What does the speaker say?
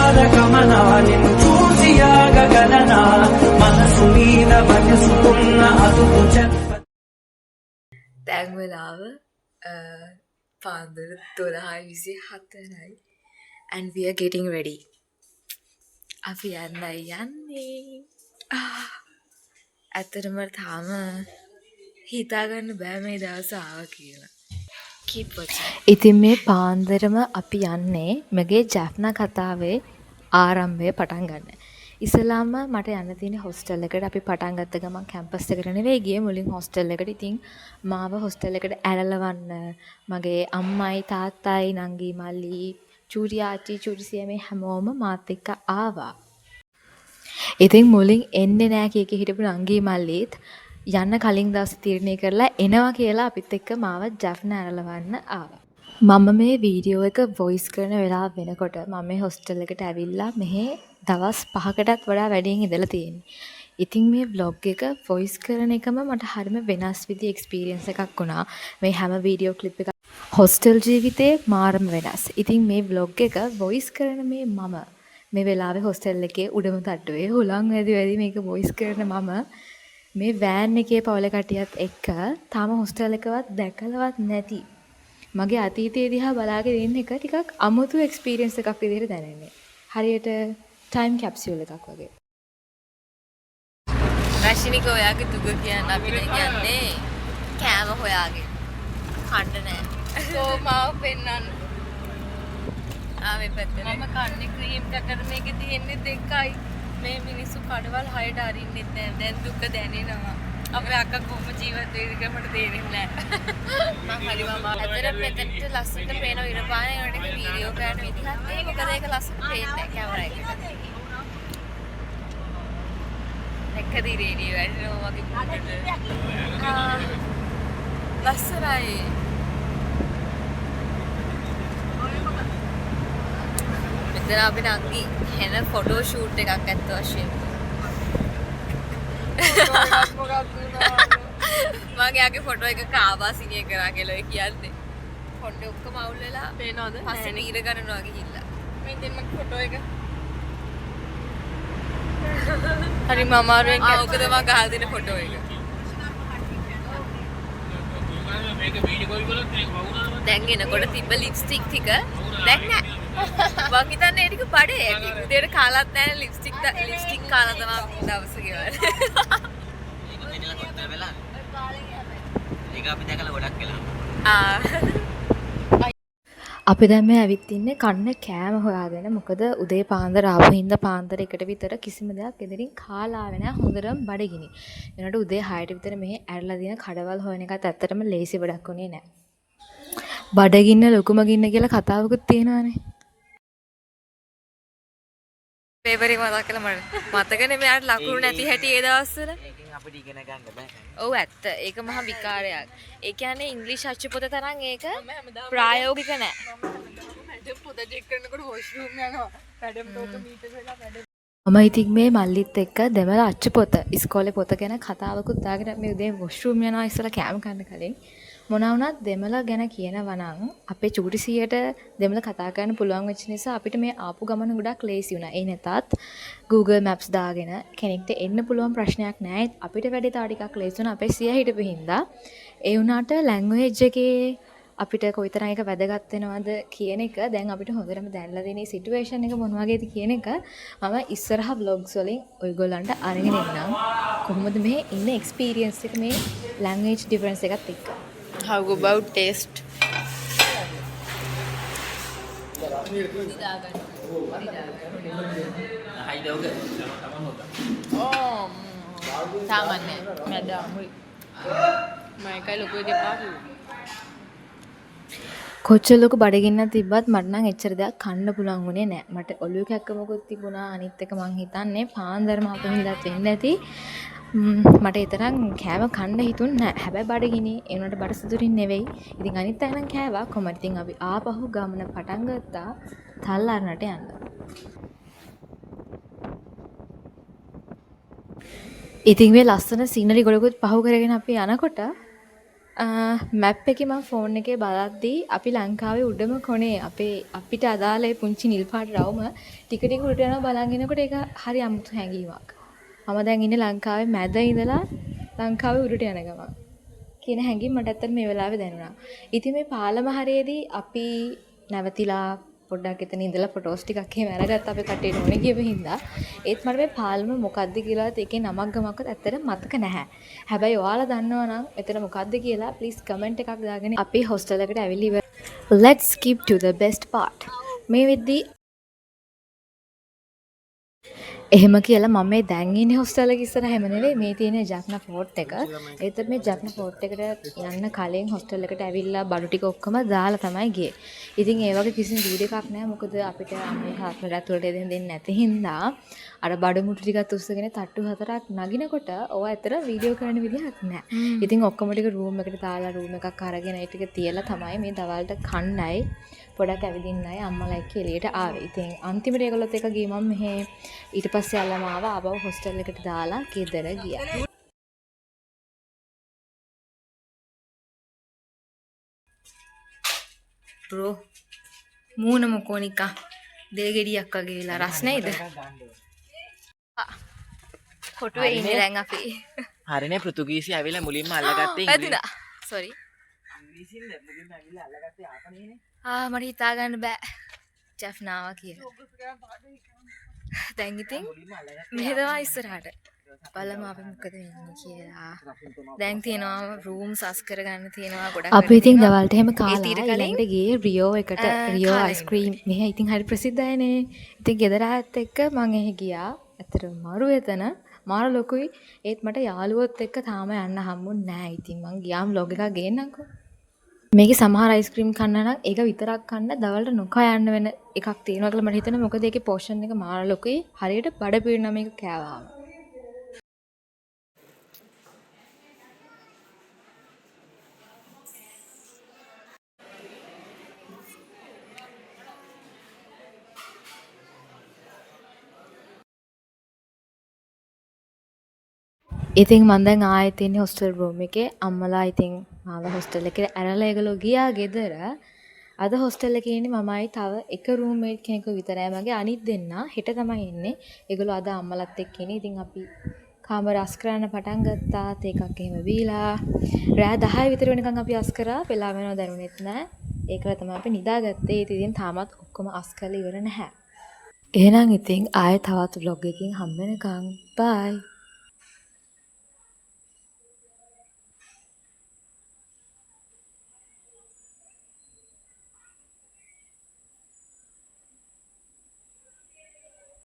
పాద గమనా నిన్ను చూసి ఆగగలనా మనసు మీద వయసుకున్న అదుపు చెప్ప දැන් වෙලාව පාන්දර 12:27යි and we are getting ready. අපි යන්නේ. ඇත්තටම තාම හිතාගන්න බෑ මේ දවස ආවා කියලා. Keep watching. ඉතින් මේ පාන්දරම අපි යන්නේ මගේ ජැෆ්නා කතාවේ ආරම්භය පටන් ගන්න. ඉස්සෙල්ලාම මට යන්න තියෙන හොස්ටල් එකට. අපි පටන් ගත්ත ගමන් කැම්පස් එකට නෙවෙයි ගියේ, මුලින් හොස්ටල් එකට. ඉතින් මාව හොස්ටල් එකට ඇරලවන්න මගේ අම්මයි තාත්තයි නංගි මල්ලි චූටි ආච්චි චූටි සියමේ හැමෝම මාත් එක්ක ආවා. ඉතින් මුලින් එන්නේ නෑ කීක හිටපු නංගි මල්ලිත් යන්න කලින් දවසේ තීරණය කරලා එනවා කියලා අපිත් එක්ක මාව ජැෆ්නා ඇරලවන්න ආවා. මම මේ වීඩියෝ එක වොයිස් කරන වෙලාව වෙනකොට මම මේ හොස්ටල් එකට ඇවිල්ලා මෙහෙ දවස් 5කටත් වඩා වැඩියෙන් ඉඳලා තියෙන්නේ. ඉතින් මේ vlog එක වොයිස් කරන එකම මට හරිම වෙනස් විදිහේ එක්ස්පීරියන්ස් එකක් වුණා. මේ හැම වීඩියෝ ක්ලිප් එකක් හොස්ටල් ජීවිතේ මාරම වෙනස්. ඉතින් මේ vlog එක වොයිස් කරන මම මේ වෙලාවේ හොස්ටල් එකේ උඩම තට්ටුවේ හුලං වැඩි මේක වොයිස් කරන මම මේ වෑන් එකේ පවුල කටියත් එක්ක තාම හොස්ටල් එකවත් දැකලවත් නැති මගේ අතීතයේ දිහා බලාගෙන ඉන්න එක ටිකක් අමුතු එක්ස්පීරියන්ස් එකක් විදිහට දැනෙන්නේ. හරියට ටයිම් කැප්සියුල් එකක් වගේ. රශිනික ඔයාගේ දුක කියන්න අපි යන්නේ කෑම හොයාගෙන. කන්න නෑ. සෝමාව පෙන්නන්න. මේ පැත්තේ මම කන්නේ ක්‍රීම් කටර් මේකේ තියෙන්නේ දෙකයි. මේ මිනිස්සු කඩවල් 6ට අරින්නෙත් නෑ. දැන් දුක දැනෙනවා. අපේ අක්කා කොහොම ජීවත් වෙයිද කියලා මට තේරෙන්නේ නෑ. මම හරි මම අතර මෙතනට ලස්සනට පේන ඉර පාන ඒකට වීඩියෝ කරන විදිහත් මොකද ඒක ලස්සනට පේන්නේ නෑ කැමරා එකේ. එකදී රේඩියෝ ඇරිනවා වගේ පොඩට. ලස්සනයි. මෙතන අපි නංගි හෙන ෆොටෝ ෂූට් එකක් ඇත්ත වශයෙන්ම. මගේ ආගේ ෆොටෝ එක කාවා සිනිය කරා කියලා කියන්නේ. ෆොටෝ ඔක්කොම අවුල් වෙලා පේනවද? පස්සේ නීර ගන්නවා ගිහිල්ලා. මේ දෙන්න මගේ ෆොටෝ එක. හරි මම අමාරුවෙන් ඔකද මම ගහලා දෙන ෆොටෝ එක. මේක වීඩියෝ කෝල් කරලා මේක වුණාම දැන් එනකොට තිබ්බ ලිප්ස්ටික් ටික දැන් නෑ. මං හිතන්නේ ඒ ටික බඩේ ඇති. උදේට කාලත් නැහැ ලිප්ස්ටික් කාලා තමයි දවස ගෙවන්නේ. ඒක දෙන්නලා කොට්ටර වෙලා. ඒක අපි දැකලා ගොඩක් වෙලා. අපි දැන් මේ ඇවිත් ඉන්නේ කන්න කෑම හොයාගෙන. මොකද උදේ පාන්දර ආපු හින්දා පාන්දර එකට විතර කිසිම දෙයක් ගෙදරින් කාලා ආවේ නැහැ. හොඳටම බඩගිනි. එනකොට උදේ 6ට විතර මෙහි ඇරලා දින කඩවල් හොයන එකත් ඇත්තටම ලේසි වැඩක් උනේ නැහැ. බඩගින්න ලොකුම ගින්න කියලා කතාවකුත් තියෙනවානේ. පේපරේ මතක් කළා මට. මතකනේ මෙයාට ලකුණු නැති හැටි ඒ දවස්වල. ඒකෙන් අපිට ඉගෙන ගන්න බෑ. ඔව් ඇත්ත. ඒක මහා විකාරයක්. ඒ කියන්නේ ඉංග්‍රීසි අච්චු පොත තරම් ඒක ප්‍රායෝගික නෑ. මැඩම් පොත චෙක් කරනකොට වොෂ්රූම් යනවා. මැඩම් තෝක මීටර් වෙලා මැඩම්. මම ඉතින් මේ මල්ලිත් එක්ක දෙමළ අච්චු පොත ඉස්කෝලේ පොත ගැන කතාවකුත් දාගෙන මේ උදේ වොෂ්රූම් යනවා ඉස්සලා කෑම කන්න කලින්. මොනවා වුණත් දෙමළ ගැන කියනවා නම් අපේ චූටි සීයට දෙමළ කතා කරන්න පුළුවන් වෙච්ච නිසා අපිට මේ ආපු ගමන ගොඩක් ලේසි වුණා. ඒ නැතත් Google Maps දාගෙන කෙනෙක්ට එන්න පුළුවන් ප්‍රශ්නයක් නැහැ. අපිට වැඩි තා ටිකක් ලේසි වුණා අපේ සියා හිටපු හින්දා. ඒ වුණාට ලැන්ග්වේජ් එකේ අපිට කොයිතරම් එක වැදගත් වෙනවද කියන එක දැන් අපිට හොඳටම දැනලා දෙන සිටුේෂන් එක මොන වගේද කියන එක මම ඉස්සරහා vlogs වලින් ඔයගොල්ලන්ට අරගෙන එන්නම්. කොහොමද මේ ඉන්න එක්ස්පීරියන්ස් එක මේ ලැන්ග්වේජ් ඩිෆරන්ස් එකත් එක්ක. How about taste? Samannya, madam. Mereka lugu dia paru. කොච්චර ලොකු බඩගින්නක් තිබ්බත් මට නම් එච්චර දෙයක් කන්න පුළුවන් වුණේ නැහැ. මට ඔළුව කැක්කමකුත් තිබුණා. අනිත් එක මං හිතන්නේ පාන්දරම අපු හින්දාත් වෙන්න ඇති. මට ඊතරම් කෑම කන්න හිතුන්නේ නැහැ. හැබැයි බඩගිනි ඒ උනට බඩ සතුටින් නෙවෙයි. ඉතින් අනිත් අය නම් කෑවා. කොහමද ඉතින් අපි ආපහු ගමන පටන් ගත්තා තල්ලාරනට යන්න. ඉතින් මේ ලස්සන සීනරි ගොඩකුත් පහු කරගෙන අපි යනකොට මැප් එකේ මම ෆෝන් එකේ බලද්දී අපි ලංකාවේ උඩම කොනේ අපිට අදාළ ඒ පුංචි නිල් පාට රවුම ටික ටික උඩට යනවා බලන් ඉනකොට ඒක හරි අමුතු හැඟීමක්. මම දැන් ඉන්නේ ලංකාවේ මැද ඉඳලා ලංකාවේ උඩට යන ගමන් කියන හැඟීම මට ඇත්තට මේ වෙලාවේ දැනුණා. ඉතින් මේ පාලම හරියේදී අපි නැවතිලා පොඩ්ඩක් එතන ඉඳලා ෆොටෝස් ටිකක් එහෙම අරගත්ත අපේ කට්ටියට ඕනේ කියපු හින්දා. ඒත් මට මේ පාලම මොකද්ද කියලාත් ඒකේ නමක් ගමක්වත් ඇත්තට මතක නැහැ. හැබැයි ඔයාලා දන්නවා නම් එතන මොකද්ද කියලා ප්ලීස් කමෙන්ට් එකක් දාගෙන අපි හොස්ටල් එකට ඇවිල්ලා ඉවර. Let's skip to the best part. මේ වෙද්දී එහෙම කියලා මම මේ දැන් ඉන්නේ හොස්ටල් එක ඉස්සරහ හැම නෙවෙයි මේ තියෙන ජැප්නා ෆෝර්ට් එක. ඒත් මේ ජැප්නා ෆෝර්ට් එකට යන්න කලින් හොස්ටල් එකට ඇවිල්ලා බඩු ටික ඔක්කොම දාලා තමයි ගියේ. ඉතින් ඒ වගේ කිසිම වීඩියෝ එකක් නැහැ. මොකද අපිට අම්මේ හාස්පිටල් ඇතුළට දෙන්නේ නැති හින්දා අර බඩු මුට්ටු ටිකත් උස්සගෙන තට්ටු 4ක් නගිනකොට ඔය ඇතර වීඩියෝ කරන්න විදිහක් නැහැ. ඉතින් ඔක්කොම ටික රූම් එකට දාලා රූම් එකක් අරගෙන ඒ ටික තියලා තමයි මේ දවල්ට කන්නයි පොඩක් ඇවිදින්නයි අම්මලා එක්ක එළියට ආවේ. ඉතින් අන්තිමට ඒගොල්ලොත් එක ගියේ මම මෙහෙ ඊට පස්සේ අල්ලම ආවා ආවව හොස්ටල් එකට දාලා ගෙදර ගියා. බ්‍රෝ මූණ මොකෝ නිකන් දෙගෙඩියක් වගේ වෙලා රස් නේද? කොටුවේ ඉන්නේ දැන් අපි. හරිනේ පෘතුගීසි ඇවිල්ලා මුලින්ම අල්ලගත්තේ වැදුනා. සෝරි. ඉංග්‍රීසියෙන් මුලින්ම ඇවිල්ලා අල්ලගත්තේ ආපනේනේ. මට හිතා ගන්න බෑ. ජැෆ්නාවා කියලා. දැන් ඉතින් මෙහෙදවා ඉස්සරහට. බලමු අපි මොකද වෙන්නේ කියලා. දැන් තියෙනවා රූම්ස් අස් කරගන්න තියෙනවා ගොඩක්. අපි ඉතින් දවල්ට එහෙම කාලා ඊළඟට ගියේ රියෝ එකට. රියෝ අයිස්ක්‍රීම් මෙහෙ ඉතින් හරි ප්‍රසිද්ධයිනේ. ඉතින් ගෙදර ආයත් එක්ක මම එහෙ ගියා. ඇත්තටම මරු එතන මාර ලොකුයි. ඒත් මට යාළුවොත් එක්ක තාම යන්න හම්බුන්නේ නැහැ. ඉතින් මං ගියාම vlog එකක් ගේන්නම්කෝ. මේකේ සමහර අයිස්ක්‍රීම් කන්න නම් ඒක විතරක් කන්න දවල්ට නොකා යන්න වෙන එකක් තියෙනවා කියලා මට හිතෙනවා. මොකද ඒකේ පෝෂන් එක මාර ලොකුයි. හරියට බඩ පිරෙනවා මේක කෑවහම. ඉතින් මම දැන් ආයෙත් ඉන්නේ හොස්ටල් රූම් එකේ. අම්මලා ඉතින් මාව හොස්ටල් එකේ ඇරලා ඒගොල්ලෝ ගියා ගෙදර. අද හොස්ටල් එකේ ඉන්නේ මමයි තව එක රූම්මේට් කෙනෙකු විතරයි. මගේ අනිත් දෙන්නා හෙට තමයි එන්නේ. ඒගොල්ලෝ අද අම්මලත් එක්ක ඉන්නේ. ඉතින් අපි කාමර අස් කරන්න පටන් ගත්තා. ඒකක් එහෙම බීලා රෑ 10 විතර වෙනකන් අපි අස් කරා. වෙලා වෙනව දැනුනෙත් නැහැ. ඒකලා තමයි අපි නිදාගත්තේ. ඉතින් තාමත් ඔක්කොම අස් කරලා ඉවර නැහැ. එහෙනම් ඉතින් ආයෙ තවත් vlog එකකින් හම්බ වෙනකන් bye.